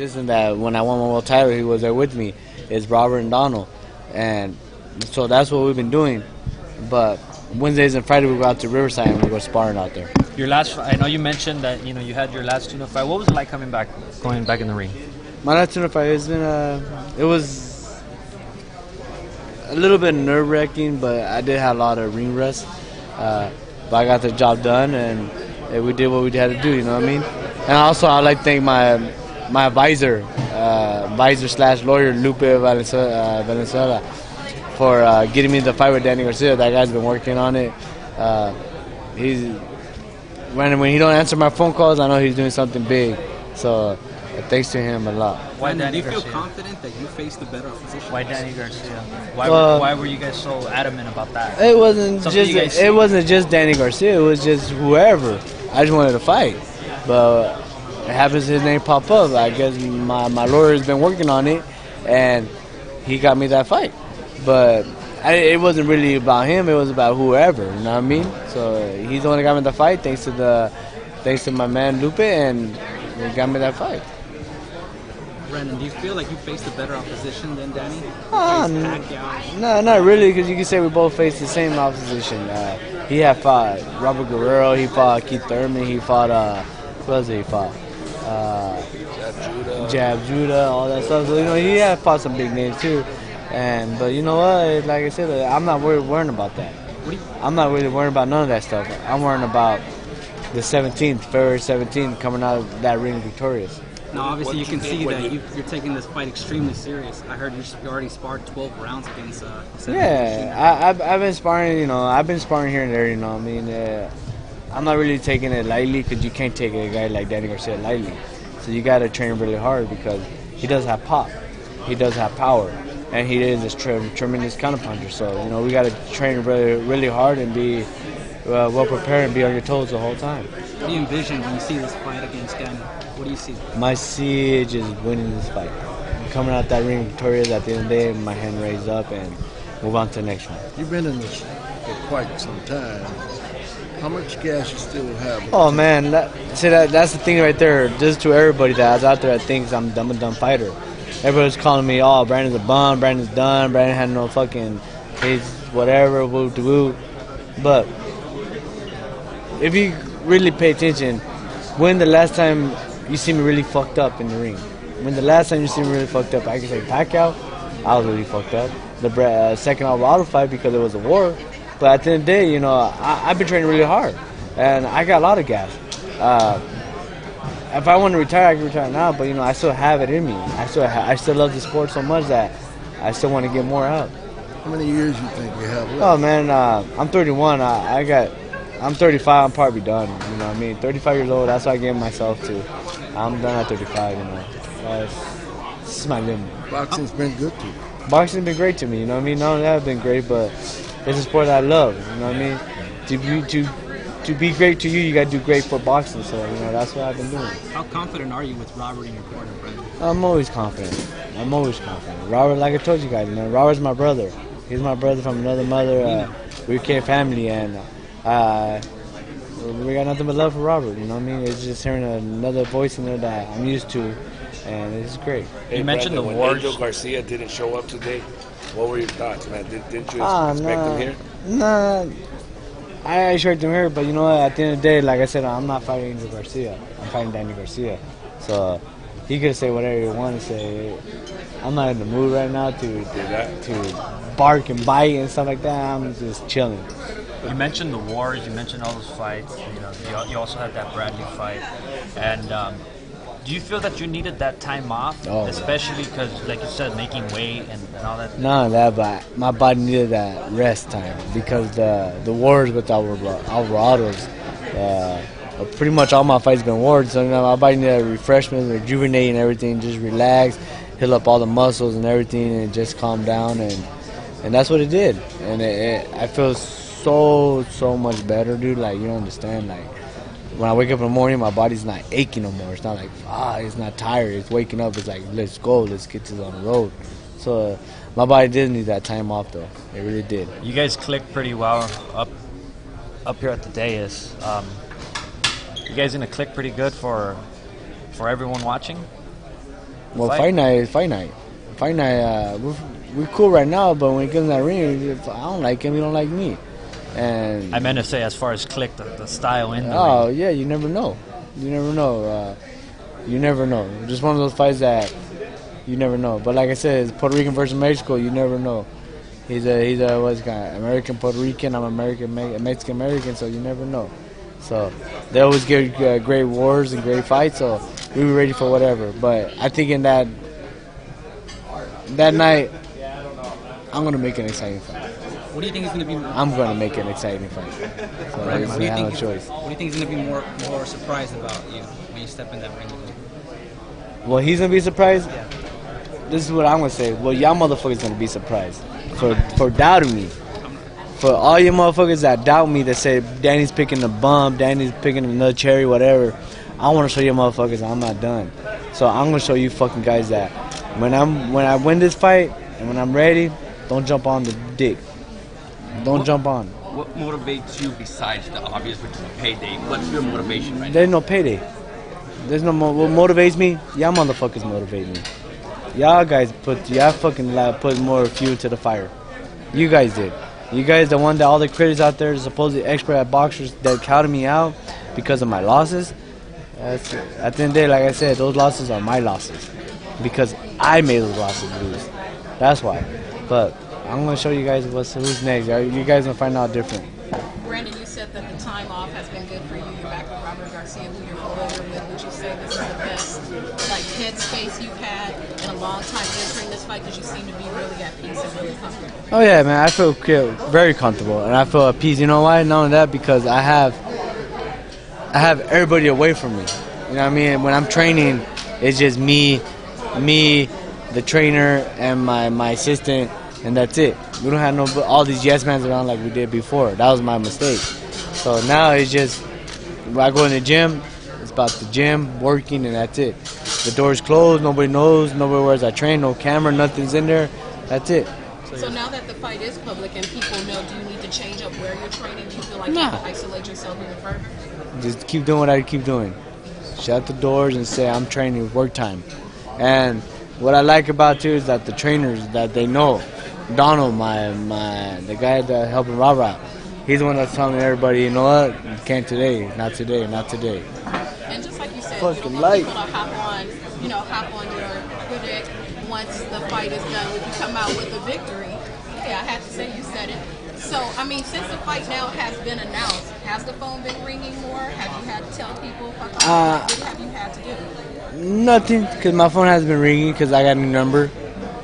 consistent that when I won my world title, he was there with me. Is Robert and Donald, and so that's what we've been doing. But Wednesdays and Fridays we go out to Riverside and we go sparring out there. Your last, I know you mentioned that you had your last tuna fight. What was it like going back in the ring? My last tuna fight has been it was a little bit nerve-wracking, but I did have a lot of ring rust. But I got the job done, and we did what we had to do. You know what I mean? And also I'd like to thank my advisor / lawyer Lupe Valenzuela for getting me the fight with Danny Garcia. That guy's been working on it. When he don't answer my phone calls, I know he's doing something big. So thanks to him a lot. Why Danny Garcia? Do you feel confident that you faced the better opposition? Why Danny Garcia? Why were you guys so adamant about that? It wasn't just Danny Garcia. It was just whoever. I just wanted to fight, but it happens his name pop up. I guess my lawyer's been working on it, and he got me that fight. But it wasn't really about him. It was about whoever. You know what I mean? So he's the one that got me the fight. Thanks to my man Lupe, and he got me that fight. Brandon, do you feel like you faced a better opposition than Danny? No, not really, because you can say we both faced the same opposition. He had fought Robert Guerrero, he fought Keith Thurman, he fought, who else did he fought? Jab Judah, all that stuff. So, he had fought some big names too. But you know what, like I said, I'm not worrying about that. I'm not really worrying about none of that stuff. I'm worrying about the 17th, February 17th, coming out of that ring victorious. Now, obviously, you can see that you're taking this fight extremely serious. I heard you already sparred 12 rounds against. Yeah, I've been sparring. I've been sparring here and there. I mean, I'm not really taking it lightly because you can't take a guy like Danny Garcia lightly. So you got to train really hard because he does have pop, he does have power, and he is a tremendous counterpuncher. So we got to train really, really hard and be well prepared and be on your toes the whole time. What do you envision when you see this fight against Danny? What do you see? My siege is winning this fight. Coming out that ring victorious at the end of the day, my hand raised up and move on to the next one. You've been in this for quite some time. How much gas you still have? Oh man, that's the thing right there. Just to everybody that's out there that thinks I'm a dumb fighter. Everybody's calling me, oh, Brandon's a bum, Brandon's done, Brandon had no fucking, he's whatever, woo-de-woo. But if you really pay attention, when the last time you see me really fucked up in the ring? When the last time you see me really fucked up, I can say Pacquiao, I was really fucked up. The second Alvarado fight because it was a war. But at the end of the day, I've been training really hard, and I got a lot of gas. If I want to retire, I can retire now. But I still have it in me. I still love the sport so much that I still want to get more out. How many years you think you have left? Oh man, I'm 31. I'm 35. I'm probably done. You know what I mean? 35 years old. That's what I gave myself to. I'm done at 35. This is my limit. Boxing's been good to you. Boxing's been great to me. You know what I mean? Not only that, it's been great, but it's a sport that I love. You know what I mean? To be great to you, you got to do great for boxing. So that's what I've been doing. How confident are you with Robert in your corner, Brandon? I'm always confident. Robert, like I told you guys, Robert's my brother. He's my brother from another mother. We became family, and we got nothing but love for Robert. You know what I mean? It's just hearing another voice in there that I'm used to, and it's great. Hey, you mentioned Brandon, the wars. When Angel Garcia didn't show up today, what were your thoughts, man? Didn't you expect him here? Nah, I expect him here, but at the end of the day, like I said, I'm not fighting Angel Garcia. I'm fighting Danny Garcia. So he could say whatever he wants to say. I'm not in the mood right now to bark and bite and stuff like that. I'm just chilling. You mentioned the wars. You mentioned all those fights. You also had that Bradley fight. And do you feel that you needed that time off, especially because, like you said, making weight and all that? None of that, but my body needed that rest time because the wars with Alvarado's, pretty much all my fights been wars. So my body needed refreshment, rejuvenate, and everything, just relax, heal up all the muscles and everything, and just calm down. And that's what it did. And I feel so much better, dude. Like, you don't understand. Like, when I wake up in the morning, my body's not aching no more. It's not like, it's not tired. It's waking up. It's like, let's go. Let's get on the road. So my body did need that time off, though. It really did. You guys clicked pretty well up here at the dais. You guys gonna click pretty good for everyone watching? Well, fight night is fight night. Fight night, we're cool right now, but when it comes to that ring, if I don't like him, he don't like me. And I meant to say as far as click, the style in the oh, ring. yeah, you never know. You never know. You never know. Just one of those fights that you never know. But like I said, it's Puerto Rican versus Mexico, you never know. He's a what's kind American Puerto Rican. I'm American Mexican American, so you never know. So they always give great wars and great fights. So we were ready for whatever. But I think in that night, I'm gonna make an exciting fight. What do you think is going to be? I'm gonna make an exciting fight. So I have no choice. What do you think is going to be more surprised about you when you step in that ring? Well, he's gonna be surprised. Yeah. This is what I'm gonna say. Well, y'all motherfuckers gonna be surprised for doubting me. For all you motherfuckers that doubt me, that say Danny's picking the bump, Danny's picking another cherry, whatever. I want to show you motherfuckers I'm not done. So I'm gonna show you fucking guys that when I win this fight and when I'm ready, don't jump on the dick. Don't jump on. What motivates you besides the obvious, which is payday? What's your motivation right now? There's no payday. There's no what motivates me. Y'all motherfuckers motivate me. Y'all guys put more fuel to the fire. You guys did. You guys the one that all the critics out there, supposedly expert at boxers, that counted me out because of my losses. At the end of the day, like I said, those losses are my losses because I made those losses lose. That's why. But I'm gonna show you guys who's next. You guys gonna find out different. Brandon, you said that the time off has been good for you. You're back with Robert Garcia, who you're familiar with. Would you say this is the best headspace you've had in a long time entering this fight? Because you seem to be really at peace and really comfortable. Oh yeah, man, I feel very comfortable and I feel at peace. You know why? Not only that, because I have everybody away from me. You know what I mean? When I'm training, it's just me, the trainer, and my assistant. And that's it. We don't have all these yes mans around like we did before. That was my mistake. So now it's just, when I go in the gym, it's about the gym, working, and that's it. The door's closed, nobody knows, nobody wears I train, no camera, nothing's in there. That's it. So now that the fight is public and people know, do you need to change up where you're training? Do you feel like you have to isolate yourself even further? Just keep doing what I keep doing. Shut the doors and say I'm training work time. And what I like about too is that the trainers, that they know. Donald, the guy that helping Rob out, he's the one that's telling everybody, you know what, you can't today, not today, not today. And just like you said, fucking you don't want people to hop on your critic once the fight is done. If you come out with a victory, yeah, I had to say you said it. So, I mean, since the fight now has been announced, has the phone been ringing more? Have you had to tell people? What have you had to do? Nothing, because my phone hasn't been ringing because I got a new number.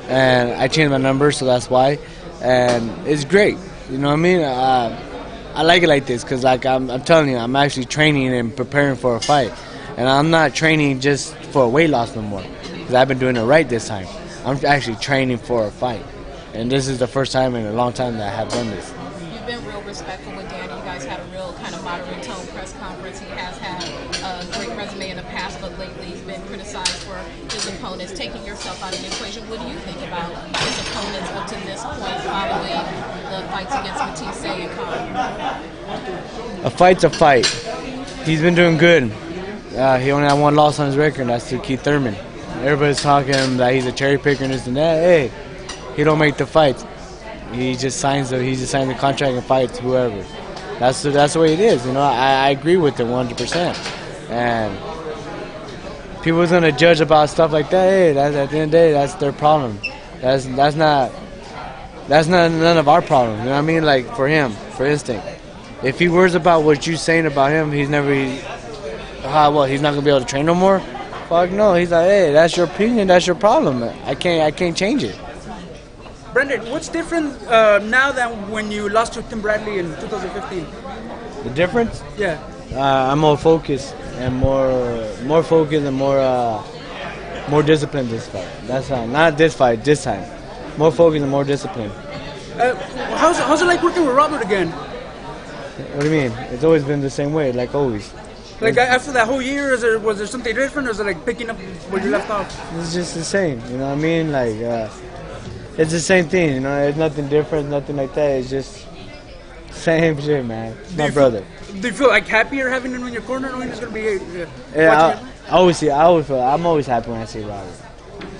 And I changed my number, so that's why. And it's great. You know what I mean? I like it like this because, like I'm telling you, I'm actually training and preparing for a fight. And I'm not training just for a weight loss no more because I've been doing it right this time. I'm actually training for a fight. And this is the first time in a long time that I have done this. You've been real respectful with Danny. You guys had a real kind of moderate tone press conference. He has had a great resume in the past, but lately he's been criticized for his opponents. Taking yourself out of the equation, what do you think about his opponents up to this point following the fights against Batiste and Conor? A fight's a fight. He's been doing good. He only had one loss on his record, and that's to Keith Thurman. Everybody's talking that he's a cherry picker and this and that. Hey, he don't make the fights. He just signs the contract and fights whoever. That's the way it is. You know, I agree with it 100%. And people's gonna judge about stuff like that. Hey, that's at the end of the day, that's their problem. That's not none of our problem. You know what I mean? Like for him, for instinct. If he worries about what you're saying about him, he's not gonna be able to train no more. Fuck no. He's like, hey, that's your opinion, that's your problem. I can't change it. Brendan, what's different now than when you lost to Tim Bradley in 2015? The difference? Yeah. I'm more focused and more focused and more disciplined this fight. That's not this fight, this time. More focused and more disciplined. How's it like working with Robert again? What do you mean? It's always been the same way, like always. Like after that whole year, was there something different, or is it like picking up where you left off? It's just the same, you know what I mean? Like, it's the same thing, you know. It's nothing different, nothing like that. It's just same shit, man. It's my brother. Do you feel like happier having him in your corner, knowing he's gonna be? Yeah, I'm always happy when I see Robert.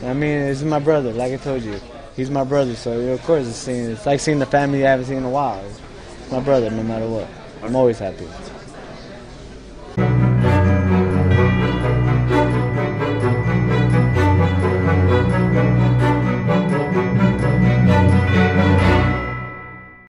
I mean, this is my brother, like I told you. He's my brother, so of course it's like seeing the family I haven't seen in a while. It's my brother, no matter what. I'm always happy.